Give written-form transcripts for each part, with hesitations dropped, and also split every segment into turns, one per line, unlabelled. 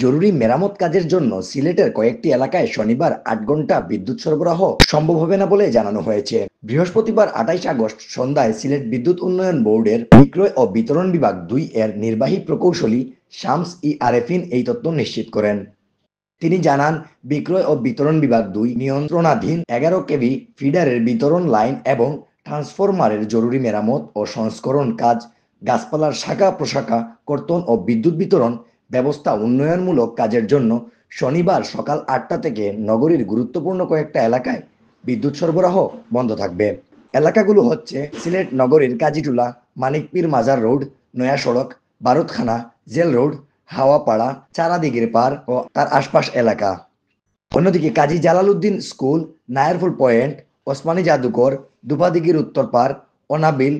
জরুরি মেরামত কাজের জন্য সিলেটের কয়েকটি এলাকায় শনিবার ৮ ঘন্টা বিদ্যুৎ সরবরাহ সম্ভব হবে না বলে জানানো হয়েছে। বৃহস্পতিবার ২৮ আগস্ট সন্ধ্যায় সিলেট বিদ্যুৎ উন্নয়ন বোর্ডের বিক্রয় ও বিতরণ বিভাগ ২ এর নির্বাহী প্রকৌশলী শামস আরেফিন এই তথ্য নিশ্চিত করেন। তিনি জানান, বিক্রয় ও বিতরণ বিভাগ ২ নিয়ন্ত্রণাধীন ১১ কেভি ফিডারের বিতরণ লাইন এবং ট্রান্সফরমারের জরুরি মেরামত ও সংস্করণ কাজ, গাছপালার শাখা প্রশাখা কর্তন ও বিদ্যুৎ বিতরণ ব্যবস্থা উন্নয়নমূলক কাজের জন্য শনিবার সকাল ৮টা থেকে নগরীর গুরুত্বপূর্ণ কয়েকটা এলাকায় বিদ্যুৎ সরবরাহ বন্ধ থাকবে। এলাকাগুলো হচ্ছে সিলেট নগরীর কাজীটুলা, মানিকপীর মাজার রোড, নয়া সড়ক, বারুদখানা, জেল রোড, হাওয়াপাড়া, চারাদিঘির পাড় ও তার আশপাশ এলাকা। অন্যদিকে কাজী জালালউদ্দিন স্কুল, নায়ারপুর পয়েন্ট, ওসমানী জাদুঘর, দুপাদিঘির উত্তর পাড়, অনাবিল,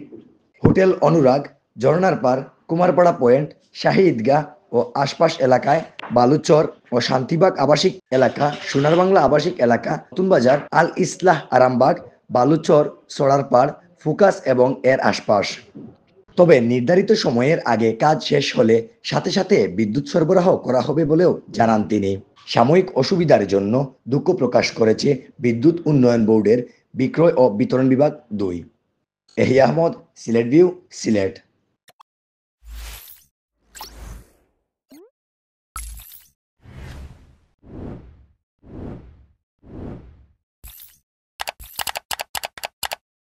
হোটেল অনুরাগ, ঝর্ণার পাড়, কুমারপাড়া পয়েন্ট, শাহী ঈদগাহ ও আশপাশ এলাকায়, বালুচর ও শান্তিবাগ আবাসিক এলাকা, সোনার বাংলা আবাসিক এলাকা, নতুন বাজার, আল ইসলাহ আরামবাগ, বালুচর, সরারপাড়, ফুকাস এবং এর আশপাশ। তবে নির্ধারিত সময়ের আগে কাজ শেষ হলে সাথে সাথে বিদ্যুৎ সরবরাহ করা হবে বলেও জানান তিনি। সাময়িক অসুবিধার জন্য দুঃখ প্রকাশ করেছে বিদ্যুৎ উন্নয়ন বোর্ডের বিক্রয় ও বিতরণ বিভাগ ২। এহি আহমদ, সিলেট ভিউ, সিলেট।